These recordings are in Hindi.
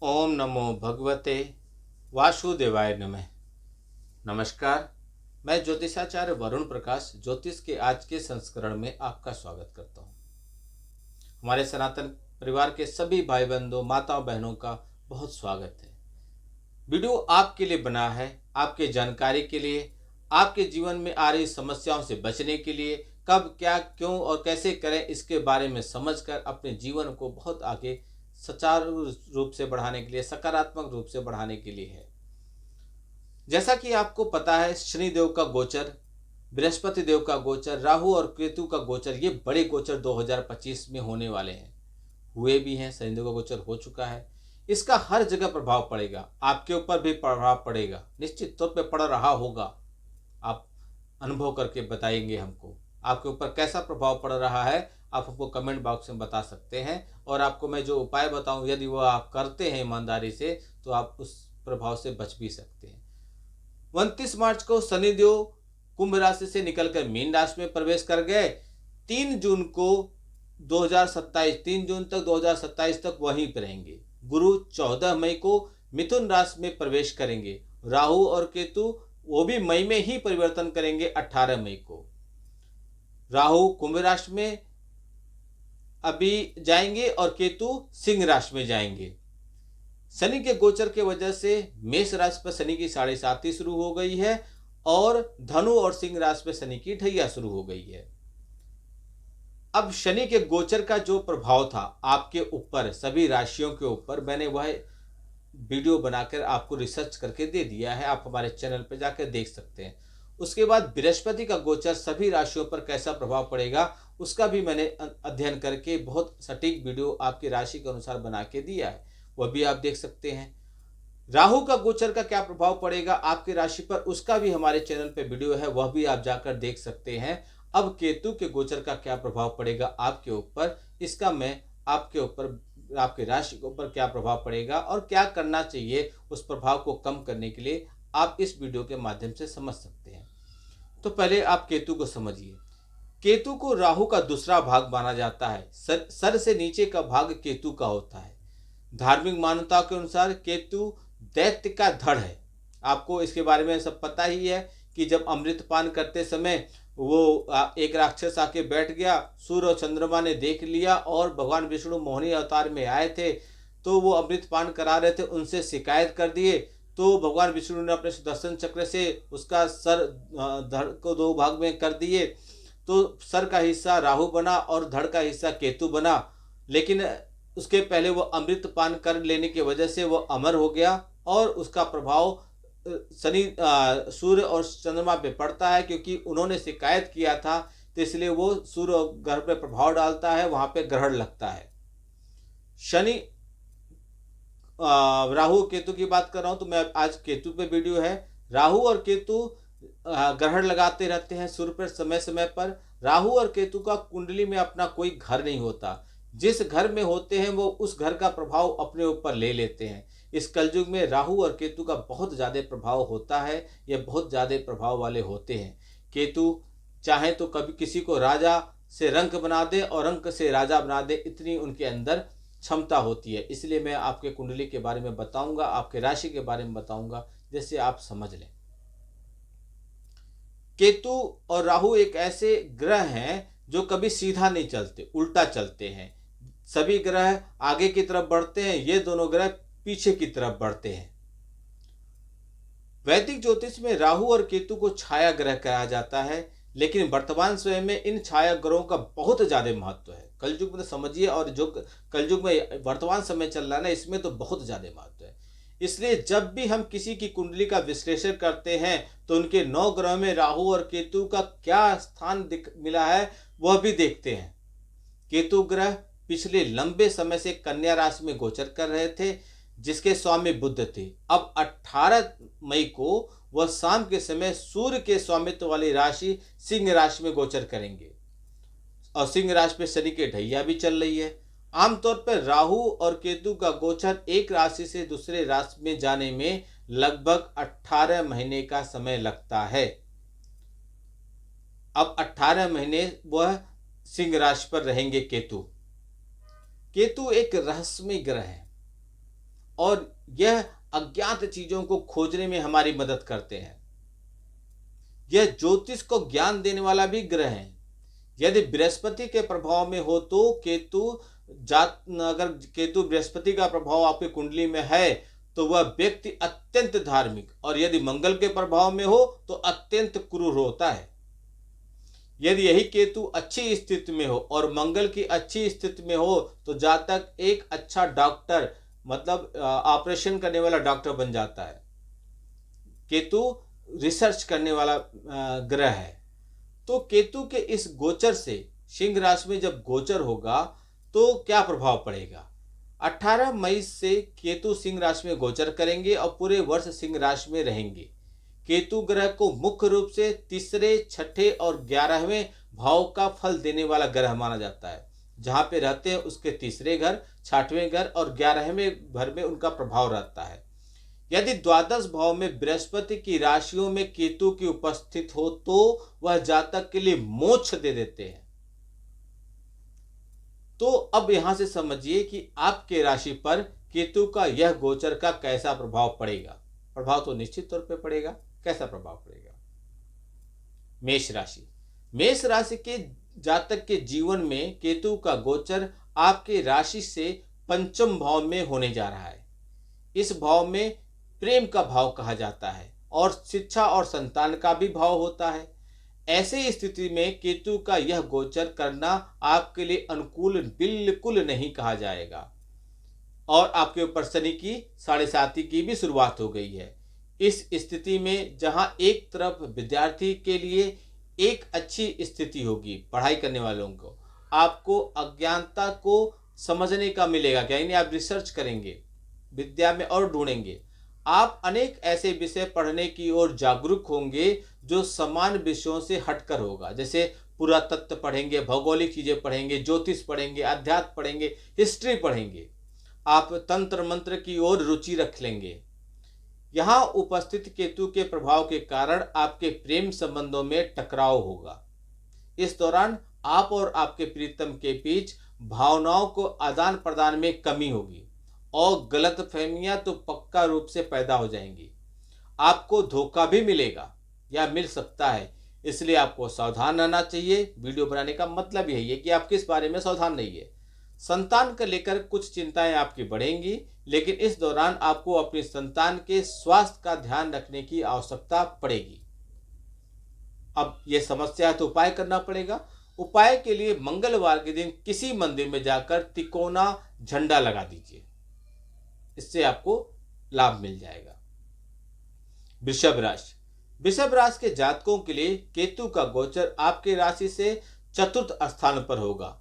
ओम नमो भगवते वासुदेवाय नमः। नमस्कार, मैं ज्योतिषाचार्य वरुण प्रकाश ज्योतिष के आज के संस्करण में आपका स्वागत करता हूँ। हमारे सनातन परिवार के सभी भाई बंधुओं माताओं बहनों का बहुत स्वागत है। वीडियो आपके लिए बना है, आपके जानकारी के लिए, आपके जीवन में आ रही समस्याओं से बचने के लिए, कब क्या क्यों और कैसे करें इसके बारे में समझकर अपने जीवन को बहुत आगे सुचारू रूप से बढ़ाने के लिए, सकारात्मक रूप से बढ़ाने के लिए है। जैसा कि आपको पता है, शनिदेव का गोचर, बृहस्पति देव का गोचर, राहु और केतु का गोचर, ये बड़े गोचर 2025 में होने वाले हैं, हुए भी हैं। शनिदेव का गोचर हो चुका है। इसका हर जगह प्रभाव पड़ेगा, आपके ऊपर भी प्रभाव पड़ेगा, निश्चित तौर पे पड़ रहा होगा। आप अनुभव करके बताएंगे हमको आपके ऊपर कैसा प्रभाव पड़ रहा है। आप हमको कमेंट बॉक्स में बता सकते हैं और आपको मैं जो उपाय बताऊं, यदि वो आप करते हैं ईमानदारी से, तो आप उस प्रभाव से बच भी सकते हैं। 29 मार्च को शनिदेव कुंभ राशि से निकलकर मीन राशि में प्रवेश कर गए। 3 जून को 2027 3 जून तक 2027 तक वहीं पर रहेंगे। गुरु 14 मई को मिथुन राशि में प्रवेश करेंगे। राहु और केतु वो भी मई में ही परिवर्तन करेंगे 18 मई को। राहु कुंभ राशि में अभी जाएंगे और केतु सिंह राशि में जाएंगे। शनि के गोचर के वजह से मेष राशि पर शनि की 7.5 शुरू हो गई है और धनु और सिंह राशि पर शनि की ढैया शुरू हो गई है। अब शनि के गोचर का जो प्रभाव था आपके ऊपर, सभी राशियों के ऊपर, मैंने वह वीडियो बनाकर आपको रिसर्च करके दे दिया है। आप हमारे चैनल पर जाकर देख सकते हैं। उसके बाद बृहस्पति का गोचर सभी राशियों पर कैसा प्रभाव पड़ेगा, उसका भी मैंने अध्ययन करके बहुत सटीक वीडियो आपकी राशि के अनुसार बना के दिया है, वह भी आप देख सकते हैं। राहु का गोचर का क्या प्रभाव पड़ेगा आपकी राशि पर, उसका भी हमारे चैनल पे वीडियो है, वह भी आप जाकर देख सकते हैं। अब केतु के गोचर का क्या प्रभाव पड़ेगा आपके ऊपर, इसका मैं आपके ऊपर, आपकी राशि के ऊपर क्या प्रभाव पड़ेगा और क्या करना चाहिए उस प्रभाव को कम करने के लिए, आप इस वीडियो के माध्यम से समझ सकते हैं। तो पहले आप केतु को समझिए। केतु को राहु का दूसरा भाग माना जाता है। सर से नीचे का भाग केतु का होता है। धार्मिक मान्यताओं के अनुसार केतु दैत्य का धड़ है। आपको इसके बारे में सब पता ही है कि जब अमृतपान करते समय वो एक राक्षस आके बैठ गया, सूर्य और चंद्रमा ने देख लिया और भगवान विष्णु मोहिनी अवतार में आए थे, तो वो अमृतपान करा रहे थे, उनसे शिकायत कर दिए। तो भगवान विष्णु ने अपने सुदर्शन चक्र से उसका सर, धड़ को 2 भाग में कर दिए। तो सर का हिस्सा राहु बना और धड़ का हिस्सा केतु बना। लेकिन उसके पहले वो अमृतपान कर लेने की वजह से वो अमर हो गया और उसका प्रभाव शनि, सूर्य और चंद्रमा पे पड़ता है, क्योंकि उन्होंने शिकायत किया था, तो इसलिए वो सूर्य ग्रह पे प्रभाव डालता है, वहां पे ग्रहण लगता है। शनि, राहु केतु की बात कर रहा हूं, तो मैं आज केतु पे वीडियो है। राहु और केतु ग्रहण लगाते रहते हैं सूर्य पर समय समय पर। राहु और केतु का कुंडली में अपना कोई घर नहीं होता। जिस घर में होते हैं वो उस घर का प्रभाव अपने ऊपर ले लेते हैं। इस कलयुग में राहु और केतु का बहुत ज़्यादा प्रभाव होता है, ये बहुत ज़्यादा प्रभाव वाले होते हैं। केतु चाहे तो कभी किसी को राजा से रंक बना दे और रंक से राजा बना दे, इतनी उनके अंदर क्षमता होती है। इसलिए मैं आपके कुंडली के बारे में बताऊंगा, आपके राशि के बारे में बताऊंगा, जिससे आप समझ लें। केतु और राहु एक ऐसे ग्रह हैं जो कभी सीधा नहीं चलते, उल्टा चलते हैं। सभी ग्रह आगे की तरफ बढ़ते हैं, ये दोनों ग्रह पीछे की तरफ बढ़ते हैं। वैदिक ज्योतिष में राहु और केतु को छाया ग्रह कहा जाता है, लेकिन वर्तमान समय में इन छाया ग्रहों का बहुत ज्यादा महत्व है। कलयुग में तो समझिए, और जो कलयुग में वर्तमान समय चल रहा है ना, इसमें तो बहुत ज्यादा महत्व है। इसलिए जब भी हम किसी की कुंडली का विश्लेषण करते हैं तो उनके 9 ग्रह में राहु और केतु का क्या स्थान मिला है वह भी देखते हैं। केतु ग्रह पिछले लंबे समय से कन्या राशि में गोचर कर रहे थे, जिसके स्वामी बुध थे। अब 18 मई को वह शाम के समय सूर्य के स्वामित्व वाली राशि सिंह राशि में गोचर करेंगे और सिंह राशि में शनि की ढैया भी चल रही है। आमतौर पर राहु और केतु का गोचर एक राशि से दूसरे राशि में जाने में लगभग 18 महीने का समय लगता है। अब 18 महीने वह सिंह राशि पर रहेंगे केतु। केतु एक रहस्यमय ग्रह है। और यह अज्ञात चीजों को खोजने में हमारी मदद करते हैं। यह ज्योतिष को ज्ञान देने वाला भी ग्रह है। यदि बृहस्पति के प्रभाव में हो तो अगर केतु बृहस्पति का प्रभाव आपकी कुंडली में है तो वह व्यक्ति अत्यंत धार्मिक, और यदि मंगल के प्रभाव में हो तो अत्यंत क्रूर होता है। यदि यही केतु अच्छी स्थिति में हो और मंगल की अच्छी स्थिति में हो तो जातक एक अच्छा डॉक्टर, मतलब ऑपरेशन करने वाला डॉक्टर बन जाता है। केतु रिसर्च करने वाला ग्रह है। तो केतु के इस गोचर से सिंह राशि में जब गोचर होगा तो क्या प्रभाव पड़ेगा? 18 मई से केतु सिंह राशि में गोचर करेंगे और पूरे वर्ष सिंह राशि में रहेंगे। केतु ग्रह को मुख्य रूप से तीसरे, छठे और 11वें भाव का फल देने वाला ग्रह माना जाता है। जहां पे रहते हैं उसके तीसरे घर, 6वें घर और 11वें घर में उनका प्रभाव रहता है। यदि द्वादश भाव में बृहस्पति की राशियों में केतु की उपस्थित हो तो वह जातक के लिए मोक्ष दे देते हैं। तो अब यहां से समझिए कि आपके राशि पर केतु का यह गोचर का कैसा प्रभाव पड़ेगा। प्रभाव तो निश्चित तौर पे पड़ेगा। कैसा प्रभाव पड़ेगा? मेष राशि। मेष राशि के जातक के जीवन में केतु का गोचर आपके राशि से पंचम भाव में होने जा रहा है। इस भाव में प्रेम का भाव कहा जाता है और शिक्षा और संतान का भी भाव होता है। ऐसे स्थिति में केतु का यह गोचर करना आपके लिए अनुकूल बिल्कुल नहीं कहा जाएगा। और आपके ऊपर शनि की 7.5 की भी शुरुआत हो गई है। इस स्थिति में जहां एक तरफ विद्यार्थी के लिए एक अच्छी स्थिति होगी, पढ़ाई करने वालों को आपको अज्ञानता को समझने का मिलेगा, यानी आप रिसर्च करेंगे, विद्या में और ढूंढेंगे। आप अनेक ऐसे विषय पढ़ने की ओर जागरूक होंगे जो समान विषयों से हटकर होगा। जैसे पुरातत्व पढ़ेंगे, भौगोलिक चीजें पढ़ेंगे, ज्योतिष पढ़ेंगे, अध्यात्म पढ़ेंगे, हिस्ट्री पढ़ेंगे। आप तंत्र मंत्र की ओर रुचि रख लेंगे। यहाँ उपस्थित केतु के प्रभाव के कारण आपके प्रेम संबंधों में टकराव होगा। इस दौरान आप और आपके प्रीतम के बीच भावनाओं को आदान प्रदान में कमी होगी और गलतफहमियां तो पक्का रूप से पैदा हो जाएंगी। आपको धोखा भी मिलेगा या मिल सकता है, इसलिए आपको सावधान रहना चाहिए। वीडियो बनाने का मतलब यही है कि आप किस बारे में सावधान रहिए। संतान को लेकर कुछ चिंताएं आपकी बढ़ेंगी, लेकिन इस दौरान आपको अपनी संतान के स्वास्थ्य का ध्यान रखने की आवश्यकता पड़ेगी। अब यह समस्या है तो उपाय करना पड़ेगा। उपाय के लिए मंगलवार के दिन किसी मंदिर में जाकर तिकोना झंडा लगा दीजिए, इससे आपको लाभ मिल जाएगा। वृषभ राशि। वृषभ राशि के जातकों के लिए केतु का गोचर आपके राशि से चतुर्थ स्थान पर होगा।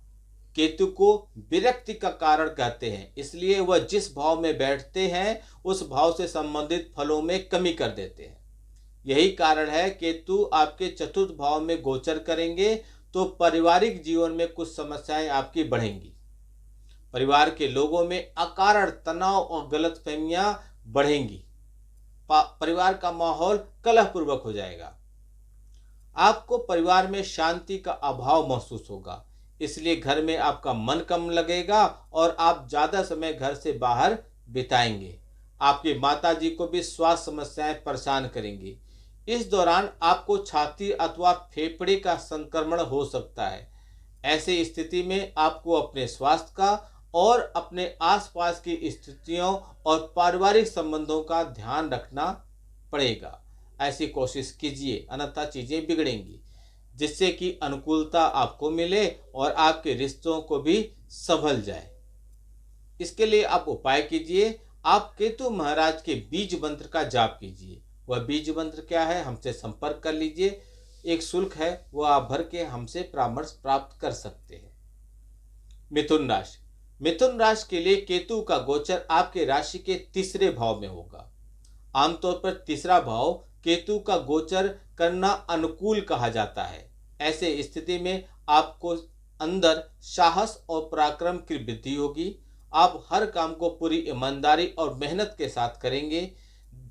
केतु को विरक्ति का कारण कहते हैं, इसलिए वह जिस भाव में बैठते हैं उस भाव से संबंधित फलों में कमी कर देते हैं। यही कारण है केतु आपके चतुर्थ भाव में गोचर करेंगे तो पारिवारिक जीवन में कुछ समस्याएं आपकी बढ़ेंगी। परिवार के लोगों में अकारण तनाव और गलतफहमियां बढ़ेंगी। परिवार का माहौल कलहपूर्वक हो जाएगा। आपको परिवार में शांति का अभाव महसूस होगा, इसलिए घर में आपका मन कम लगेगा और आप ज्यादा समय घर से बाहर बिताएंगे। आपकी माताजी को भी स्वास्थ्य समस्याएं परेशान करेंगी। इस दौरान आपको छाती अथवा फेफड़े का संक्रमण हो सकता है। ऐसे स्थिति में आपको अपने स्वास्थ्य का और अपने आसपास की स्थितियों और पारिवारिक संबंधों का ध्यान रखना पड़ेगा। ऐसी कोशिश कीजिए, अन्यथा चीजें बिगड़ेंगी, जिससे कि अनुकूलता आपको मिले और आपके रिश्तों को भी संभल जाए। इसके लिए आप उपाय कीजिए। आप केतु महाराज के बीज मंत्र का जाप कीजिए। वह बीज मंत्र क्या है, हमसे संपर्क कर लीजिए। एक शुल्क है, वो आप भर के हमसे परामर्श प्राप्त कर सकते हैं। मिथुन राशि। मिथुन राशि के लिए केतु का गोचर आपके राशि के तीसरे भाव में होगा। आमतौर पर तीसरा भाव केतु का गोचर करना अनुकूल कहा जाता है। ऐसे स्थिति में आपको अंदर साहस और पराक्रम की वृद्धि होगी। आप हर काम को पूरी ईमानदारी और मेहनत के साथ करेंगे।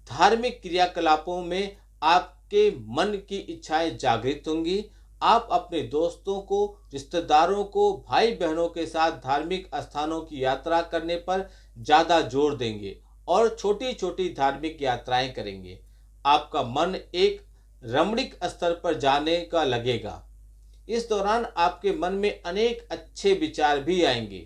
धार्मिक क्रियाकलापों में आपके मन की इच्छाएं जागृत होंगी। आप अपने दोस्तों को, रिश्तेदारों को, भाई बहनों के साथ धार्मिक स्थानों की यात्रा करने पर ज्यादा जोर देंगे और छोटी छोटी धार्मिक यात्राएं करेंगे। आपका मन एक रमणीक स्तर पर जाने का लगेगा। इस दौरान आपके मन में अनेक अच्छे विचार भी आएंगे।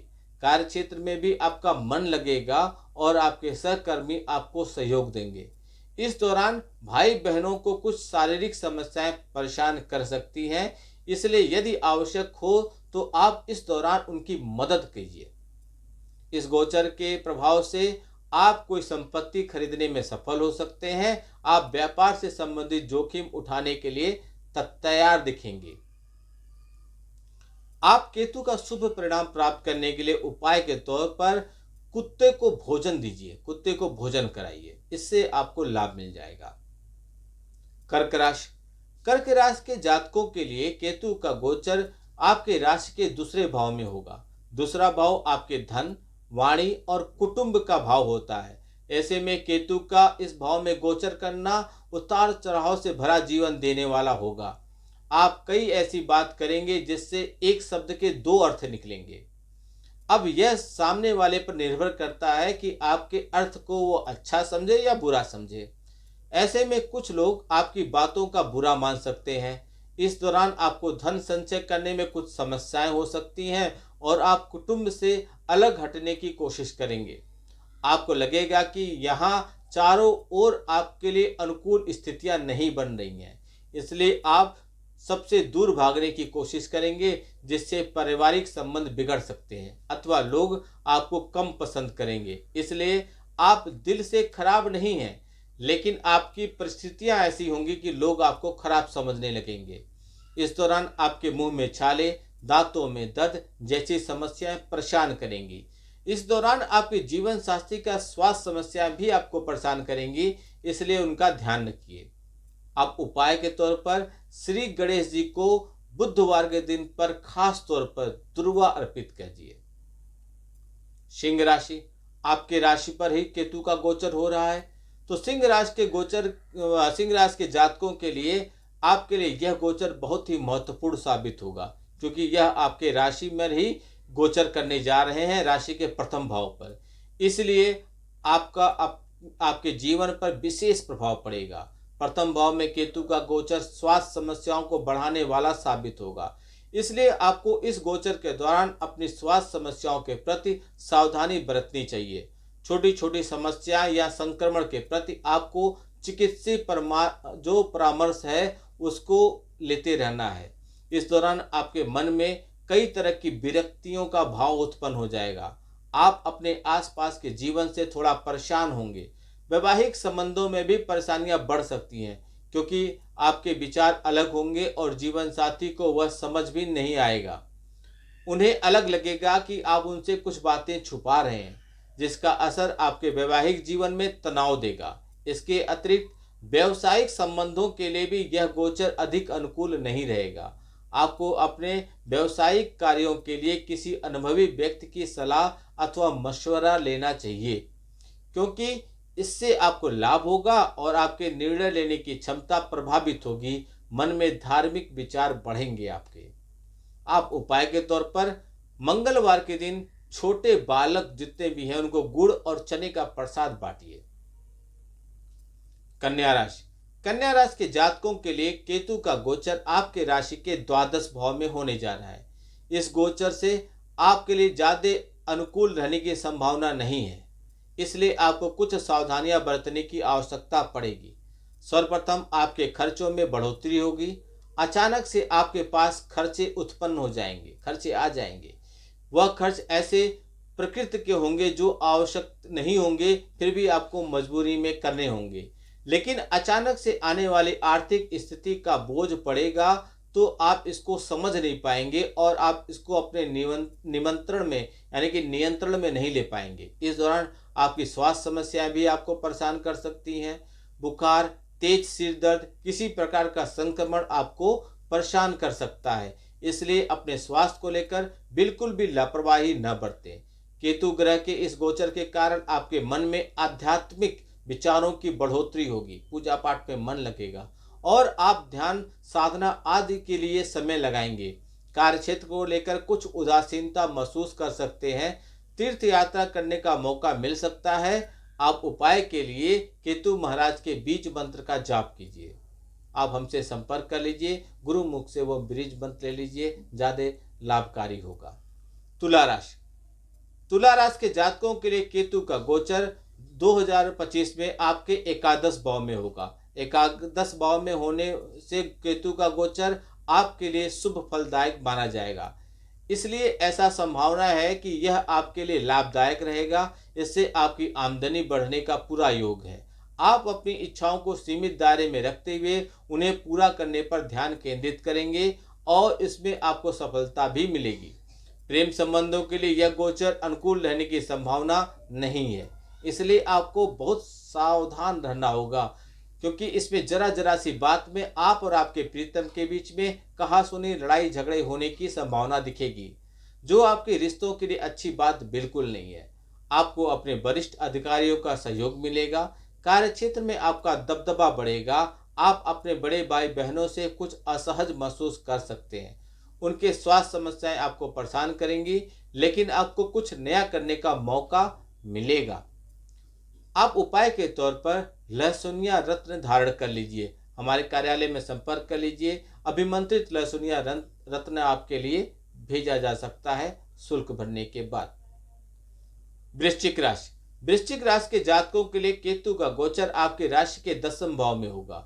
कार्य क्षेत्र में भी आपका मन लगेगा और आपके सहकर्मी आपको सहयोग देंगे। इस दौरान भाई बहनों को कुछ शारीरिक समस्याएं परेशान कर सकती हैं, इसलिए यदि आवश्यक हो तो आप इस दौरान उनकी मदद कीजिए। इस गोचर के प्रभाव से आप कोई संपत्ति खरीदने में सफल हो सकते हैं। आप व्यापार से संबंधित जोखिम उठाने के लिए तैयार दिखेंगे। आप केतु का शुभ परिणाम प्राप्त करने के लिए उपाय के तौर पर कुत्ते को भोजन दीजिए, कुत्ते को भोजन कराइए, इससे आपको लाभ मिल जाएगा। कर्क राशि। कर्क राशि के जातकों के लिए केतु का गोचर आपके राशि के दूसरे भाव में होगा। दूसरा भाव आपके धन, वाणी और कुटुंब का भाव होता है। ऐसे में केतु का इस भाव में गोचर करना उतार चढ़ाव से भरा जीवन देने वाला होगा। आप कई ऐसी बात करेंगे जिससे एक शब्द के दो अर्थ निकलेंगे। अब यह सामने वाले पर निर्भर करता है कि आपके अर्थ को वो अच्छा समझे या बुरा समझे। ऐसे में कुछ लोग आपकी बातों का बुरा मान सकते हैं। इस दौरान आपको धन संचय करने में कुछ समस्याएं हो सकती हैं और आप कुटुंब से अलग हटने की कोशिश करेंगे। आपको लगेगा कि यहाँ चारों ओर आपके लिए अनुकूल स्थितियां नहीं बन रही हैं, इसलिए आप सबसे दूर भागने की कोशिश करेंगे, जिससे पारिवारिक संबंध बिगड़ सकते हैं अथवा लोग आपको कम पसंद करेंगे। इसलिए आप दिल से खराब नहीं हैं, लेकिन आपकी परिस्थितियां ऐसी होंगी कि लोग आपको खराब समझने लगेंगे। इस दौरान आपके मुंह में छाले, दांतों में दर्द जैसी समस्याएं परेशान करेंगी। इस दौरान आपके जीवन साथी का स्वास्थ्य समस्याएं भी आपको परेशान करेंगी, इसलिए उनका ध्यान रखिए। आप उपाय के तौर पर श्री गणेश जी को बुधवार के दिन पर खास तौर पर दुर्वा अर्पित कीजिए। सिंह राशि। आपके राशि पर ही केतु का गोचर हो रहा है, तो सिंह राशि के जातकों के लिए आपके लिए यह गोचर बहुत ही महत्वपूर्ण साबित होगा, क्योंकि यह आपके राशि में ही गोचर करने जा रहे हैं, राशि के प्रथम भाव पर। इसलिए आपके जीवन पर विशेष प्रभाव पड़ेगा। प्रथम भाव में केतु का गोचर स्वास्थ्य समस्याओं को बढ़ाने वाला साबित होगा, इसलिए आपको इस गोचर के दौरान अपनी स्वास्थ्य समस्याओं के प्रति सावधानी बरतनी चाहिए। छोटी छोटी समस्या या संक्रमण के प्रति आपको चिकित्सीय जो परामर्श है उसको लेते रहना है। इस दौरान आपके मन में कई तरह की विरक्तियों का भाव उत्पन्न हो जाएगा। आप अपने आसपास के जीवन से थोड़ा परेशान होंगे। वैवाहिक संबंधों में भी परेशानियां बढ़ सकती हैं, क्योंकि आपके विचार अलग होंगे और जीवन साथी को वह समझ भी नहीं आएगा। उन्हें अलग लगेगा कि आप उनसे कुछ बातें छुपा रहे हैं, जिसका असर आपके वैवाहिक जीवन में तनाव देगा। इसके अतिरिक्त व्यवसायिक संबंधों के लिए भी यह गोचर अधिक अनुकूल नहीं रहेगा। आपको अपने व्यवसायिक कार्यों के लिए किसी अनुभवी व्यक्ति की सलाह अथवा मशवरा लेना चाहिए, क्योंकि इससे आपको लाभ होगा और आपके निर्णय लेने की क्षमता प्रभावित होगी। मन में धार्मिक विचार बढ़ेंगे आपके। आप उपाय के तौर पर मंगलवार के दिन छोटे बालक जितने भी हैं उनको गुड़ और चने का प्रसाद बांटिए। कन्या राशि। कन्या राशि के जातकों के लिए केतु का गोचर आपके राशि के द्वादश भाव में होने जा रहा है। इस गोचर से आपके लिए ज्यादा अनुकूल रहने की संभावना नहीं है, इसलिए आपको कुछ सावधानियां बरतने की आवश्यकता पड़ेगी। सर्वप्रथम आपके खर्चों में बढ़ोतरी होगी। अचानक से आपके पास खर्चे उत्पन्न हो जाएंगे, खर्चे आ जाएंगे। वह खर्च ऐसे प्रकृति के होंगे जो आवश्यक नहीं होंगे, फिर भी आपको मजबूरी में करने होंगे। लेकिन अचानक से आने वाली आर्थिक स्थिति का बोझ पड़ेगा तो आप इसको समझ नहीं पाएंगे और आप इसको अपने निमंत्रण में यानी कि नियंत्रण में नहीं ले पाएंगे। इस दौरान आपकी स्वास्थ्य समस्याएं भी आपको परेशान कर सकती हैं। बुखार, तेज सिर दर्द, किसी प्रकार का संक्रमण आपको परेशान कर सकता है, इसलिए अपने स्वास्थ्य को लेकर बिल्कुल भी लापरवाही न बरतें। केतु ग्रह के इस गोचर के कारण आपके मन में आध्यात्मिक विचारों की बढ़ोतरी होगी, पूजा पाठ में मन लगेगा और आप ध्यान साधना आदि के लिए समय लगाएंगे। कार्यक्षेत्र को लेकर कुछ उदासीनता महसूस कर सकते हैं। तीर्थ यात्रा करने का मौका मिल सकता है। आप उपाय के लिए केतु महाराज के बीज मंत्र का जाप कीजिए। आप हमसे संपर्क कर लीजिए, गुरु मुख से वो बीज मंत्र ले लीजिए, ज़्यादा लाभकारी होगा। तुला राशि। तुला राशि के जातकों के लिए केतु का गोचर 2025 में आपके एकादश भाव में होगा। एकादश भाव में होने से केतु का गोचर आपके लिए शुभ फलदायक माना जाएगा। इसलिए ऐसा संभावना है कि यह आपके लिए लाभदायक रहेगा। इससे आपकी आमदनी बढ़ने का पूरा योग है। आप अपनी इच्छाओं को सीमित दायरे में रखते हुए उन्हें पूरा करने पर ध्यान केंद्रित करेंगे और इसमें आपको सफलता भी मिलेगी। प्रेम संबंधों के लिए यह गोचर अनुकूल रहने की संभावना नहीं है, इसलिए आपको बहुत सावधान रहना होगा, क्योंकि इसमें जरा जरा सी बात में आप और आपके प्रीतम के बीच में कहासुनी लड़ाई झगड़े होने की संभावना दिखेगी, जो आपके रिश्तों के लिए अच्छी बात बिल्कुल नहीं है। आपको अपने वरिष्ठ अधिकारियों का सहयोग मिलेगा। कार्यक्षेत्र में आपका दबदबा बढ़ेगा। आप अपने बड़े भाई बहनों से कुछ असहज महसूस कर सकते हैं। उनके स्वास्थ्य समस्याएं आपको परेशान करेंगी, लेकिन आपको कुछ नया करने का मौका मिलेगा। आप उपाय के तौर पर लहसुनिया रत्न धारण कर लीजिए। हमारे कार्यालय में संपर्क कर लीजिए। अभिमंत्रित लहसुनिया रत्न आपके लिए भेजा जा सकता है शुल्क भरने के बाद। वृश्चिक राशि। वृश्चिक राशि के जातकों के लिए केतु का गोचर आपके राशि के 10वें भाव में होगा।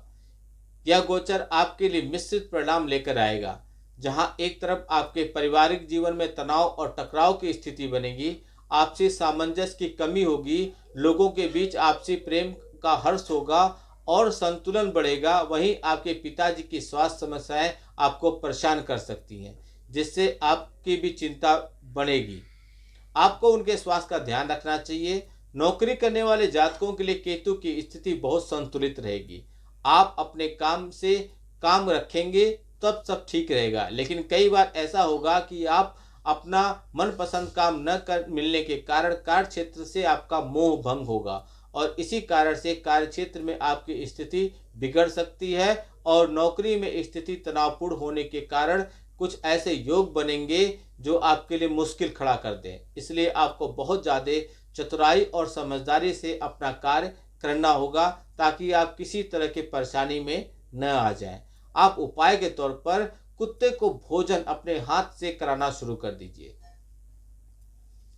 यह गोचर आपके लिए मिश्रित परिणाम लेकर आएगा, जहां एक तरफ आपके पारिवारिक जीवन में तनाव और टकराव की स्थिति बनेगी, आपसी सामंजस्य की कमी होगी, लोगों के बीच आपसी प्रेम का हर्ष होगा और संतुलन बढ़ेगा। वहीं आपके पिताजी की स्वास्थ्य समस्याएं आपको परेशान कर सकती हैं, जिससे आपकी भी चिंता बढ़ेगी। आपको उनके स्वास्थ्य का ध्यान रखना चाहिए। नौकरी करने वाले जातकों के लिए केतु की स्थिति बहुत संतुलित रहेगी। आप अपने काम से काम रखेंगे तब सब ठीक रहेगा, लेकिन कई बार ऐसा होगा कि आप अपना मनपसंद काम न कर मिलने के कारण कार्य क्षेत्र से आपका मोह भंग होगा और इसी कारण से कार्य क्षेत्र में आपकी स्थिति बिगड़ सकती है और नौकरी में स्थिति तनावपूर्ण होने के कारण कुछ ऐसे योग बनेंगे जो आपके लिए मुश्किल खड़ा कर दें। इसलिए आपको बहुत ज़्यादा चतुराई और समझदारी से अपना कार्य करना होगा, ताकि आप किसी तरह की परेशानी में न आ जाएं। आप उपाय के तौर पर कुत्ते को भोजन अपने हाथ से कराना शुरू कर दीजिए।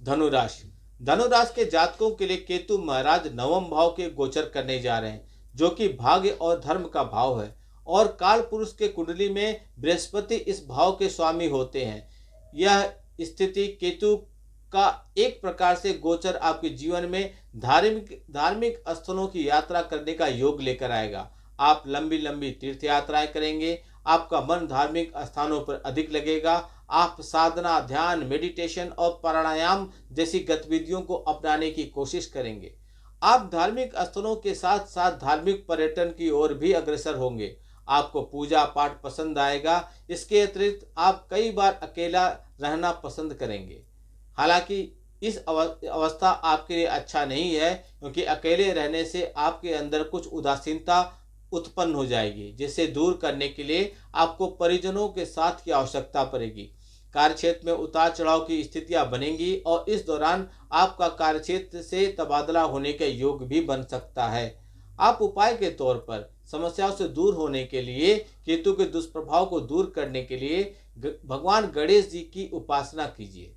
धनुराशि। धनुराशि के जातकों के लिए केतु महाराज 9वें भाव के गोचर करने जा रहे हैं, जो कि भाग्य और धर्म का भाव है और काल पुरुष के कुंडली में बृहस्पति इस भाव के स्वामी होते हैं। यह स्थिति केतु का एक प्रकार से गोचर आपके जीवन में धार्मिक स्थलों की यात्रा करने का योग लेकर आएगा। आप लंबी लंबी तीर्थ यात्राएं करेंगे। आपका मन धार्मिक स्थानों पर अधिक लगेगा। आप साधना, ध्यान, मेडिटेशन और प्राणायाम जैसी गतिविधियों को अपनाने की कोशिश करेंगे। आप धार्मिक स्थलों के साथ साथ धार्मिक पर्यटन की ओर भी अग्रसर होंगे। आपको पूजा पाठ पसंद आएगा। इसके अतिरिक्त आप कई बार अकेला रहना पसंद करेंगे। हालांकि इस अवस्था आपके लिए अच्छा नहीं है, क्योंकि अकेले रहने से आपके अंदर कुछ उदासीनता उत्पन्न हो जाएगी, जिसे दूर करने के लिए आपको परिजनों के साथ की आवश्यकता पड़ेगी। कार्यक्षेत्र में उतार चढ़ाव की स्थितियां बनेंगी और इस दौरान आपका कार्यक्षेत्र से तबादला होने के योग भी बन सकता है। आप उपाय के तौर पर समस्याओं से दूर होने के लिए, केतु के दुष्प्रभाव को दूर करने के लिए भगवान गणेश जी की उपासना कीजिए।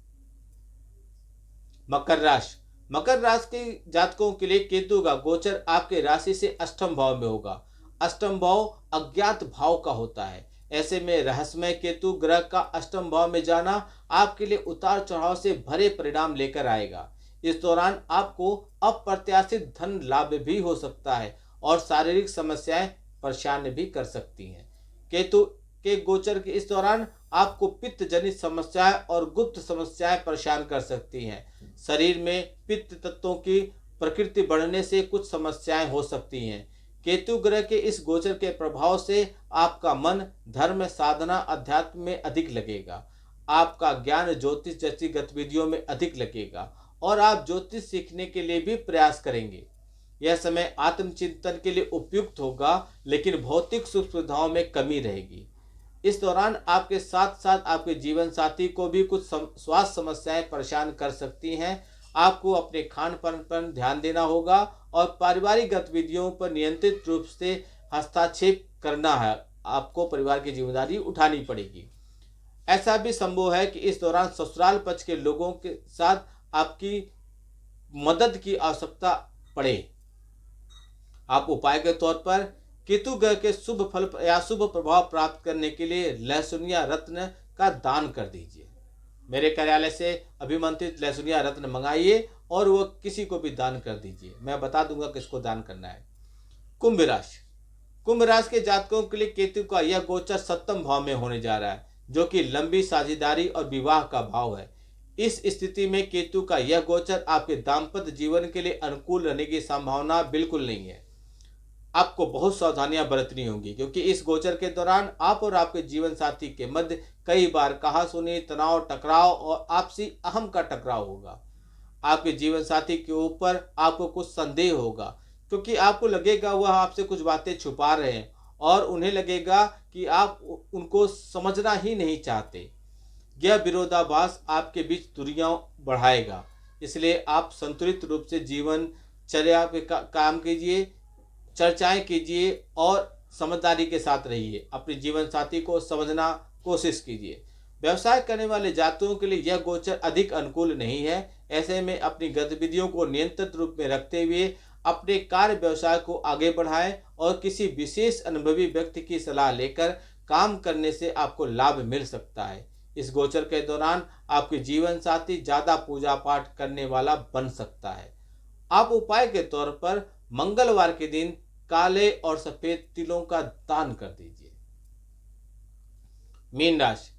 मकर राशि। मकर राशि के जातकों के लिए केतु का गोचर आपके राशि से 8वें भाव में होगा। 8वां भाव अज्ञात भाव का होता है। ऐसे में रहस्यमय केतु ग्रह का 8वें भाव में जाना आपके लिए उतार चढ़ाव से भरे परिणाम लेकर आएगा। इस दौरान आपको अप्रत्याशित धन लाभ भी हो सकता है और शारीरिक समस्याएं परेशान भी कर सकती हैं। केतु के गोचर के इस दौरान आपको पित्त जनित समस्याएं और गुप्त समस्याएं परेशान कर सकती हैं। शरीर में पित्त तत्वों की प्रकृति बढ़ने से कुछ समस्याएं हो सकती हैं। केतु ग्रह के इस गोचर के प्रभाव से आपका मन धर्म, साधना, अध्यात्म में अधिक लगेगा। आपका ज्ञान ज्योतिष जैसी गतिविधियों में अधिक लगेगा और आप ज्योतिष सीखने के लिए भी प्रयास करेंगे। यह समय आत्मचिंतन के लिए उपयुक्त होगा, लेकिन भौतिक सुख सुविधाओं में कमी रहेगी। इस दौरान आपके साथ साथ आपके जीवन साथी को भी कुछ स्वास्थ्य समस्याएं परेशान कर सकती हैं। आपको अपने खान पान पर ध्यान देना होगा और पारिवारिक गतिविधियों पर नियंत्रित रूप से हस्तक्षेप करना है। आपको परिवार की जिम्मेदारी उठानी पड़ेगी। ऐसा भी संभव है कि इस दौरान ससुराल पक्ष के लोगों के साथ आपकी मदद की आवश्यकता पड़े। आप उपाय के तौर पर केतु ग्रह के शुभ फल या शुभ प्रभाव प्राप्त करने के लिए लहसुनिया रत्न का दान कर दीजिए। मेरे कार्यालय से अभिमंत्रित लहसुनिया रत्न मंगाइए और वह किसी को भी दान कर दीजिए। मैं बता दूंगा किसको दान करना है। कुंभ राशि। कुंभ राशि के जातकों के लिए केतु का यह गोचर सप्तम भाव में होने जा रहा है, जो कि लंबी साझेदारी और विवाह का भाव है। इस स्थिति में केतु का यह गोचर आपके दाम्पत्य जीवन के लिए अनुकूल रहने की संभावना बिल्कुल नहीं है। आपको बहुत सावधानियां बरतनी होंगी, क्योंकि इस गोचर के दौरान आप और आपके जीवन साथी के मध्य कई बार कहासुनी, तनाव, टकराव और आपसी अहम का टकराव होगा। आपके जीवन साथी के ऊपर आपको कुछ संदेह होगा, क्योंकि आपको लगेगा वह आपसे कुछ बातें छुपा रहे हैं और उन्हें लगेगा कि आप उनको समझना ही नहीं चाहते। यह विरोधाभास आपके बीच दूरियां बढ़ाएगा। इसलिए आप संतुलित रूप से जीवनचर्या पे काम कीजिए, चर्चाएं कीजिए और समझदारी के साथ रहिए। अपने जीवन साथी को समझना कोशिश कीजिए। व्यवसाय करने वाले जातकों के लिए यह गोचर अधिक अनुकूल नहीं है। ऐसे में अपनी गतिविधियों को नियंत्रित रूप में रखते हुए अपने कार्य व्यवसाय को आगे बढ़ाएं और किसी विशेष अनुभवी व्यक्ति की सलाह लेकर काम करने से आपको लाभ मिल सकता है। इस गोचर के दौरान आपके जीवन साथी ज्यादा पूजा पाठ करने वाला बन सकता है। आप उपाय के तौर पर मंगलवार के दिन काले और सफेद तिलों का दान कर दीजिए। मीन राशि।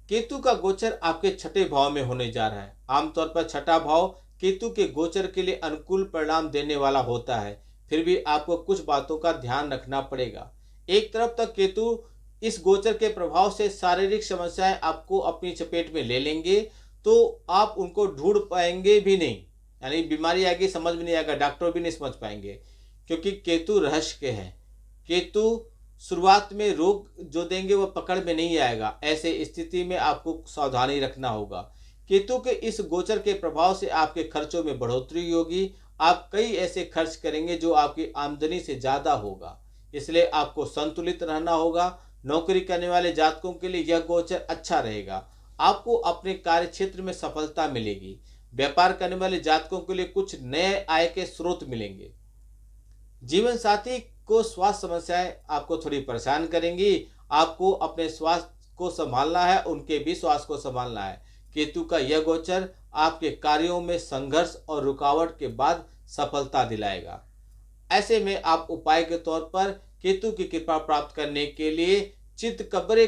केतु का गोचर आपके छठे भाव में होने जा रहा है। आमतौर पर छठा भाव केतु के गोचर के लिए अनुकूल परिणाम देने वाला होता है, फिर भी आपको कुछ बातों का ध्यान रखना पड़ेगा। एक तरफ तक केतु इस गोचर के प्रभाव से शारीरिक समस्याएं आपको अपनी चपेट में ले लेंगे, तो आप उनको ढूंढ पाएंगे भी नहीं, यानी बीमारी आएगी समझ में नहीं आएगा, डॉक्टर भी नहीं समझ पाएंगे, क्योंकि केतु रहस्य के हैं। केतु शुरुआत में रोग जो देंगे वो पकड़ में नहीं आएगा। ऐसे स्थिति में आपको सावधानी रखना होगा। केतु के इस गोचर के प्रभाव से आपके खर्चों में बढ़ोतरी होगी। आप कई ऐसे खर्च करेंगे जो आपकी आमदनी से ज्यादा होगा, इसलिए आपको संतुलित रहना होगा। नौकरी करने वाले जातकों के लिए यह गोचर अच्छा रहेगा। आपको अपने कार्य क्षेत्र में सफलता मिलेगी। व्यापार करने वाले जातकों के लिए कुछ नए आय के स्रोत मिलेंगे। जीवन साथी को स्वास्थ्य समस्याएं आपको थोड़ी परेशान करेंगी। आपको अपने स्वास्थ्य को संभालना है, उनके भी स्वास्थ्य को संभालना है। केतु का यह गोचर आपके कार्यों में संघर्ष और रुकावट के बाद सफलता दिलाएगा। ऐसे में आप उपाय के तौर पर केतु की कृपा प्राप्त करने के लिए चितकबरे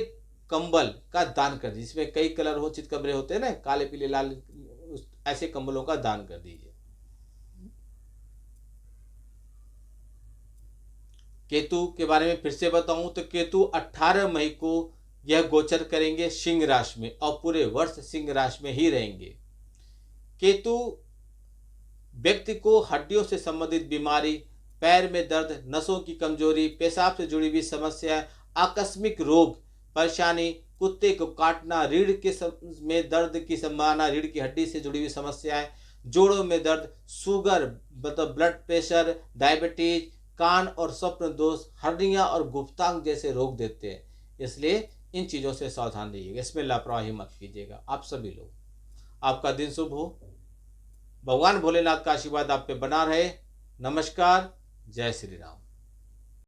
कंबल का दान कर दीजिए। इसमें कई कलर हो, चितकबरे होते हैं ना, काले पीले लाल, ऐसे कंबलों का दान कर दीजिए। केतु के बारे में फिर से बताऊं तो केतु 18 मई को यह गोचर करेंगे सिंह राशि में और पूरे वर्ष सिंह राशि में ही रहेंगे। केतु व्यक्ति को हड्डियों से संबंधित बीमारी, पैर में दर्द, नसों की कमजोरी, पेशाब से जुड़ी हुई समस्या, आकस्मिक रोग, परेशानी, कुत्ते को काटना, रीढ़ के में दर्द की संभावना, रीढ़ की हड्डी से जुड़ी हुई समस्याएं, जोड़ों में दर्द, शुगर मतलब ब्लड प्रेशर, डायबिटीज, कान और स्वप्न दोष, हर्निया और गुप्तांग जैसे रोग देते हैं। इसलिए इन चीज़ों से सावधान रहिएगा, इसमें लापरवाही मत कीजिएगा। आप सभी लोग, आपका दिन शुभ हो। भगवान भोलेनाथ का आशीर्वाद आप पे बना रहे। नमस्कार। जय श्री राम।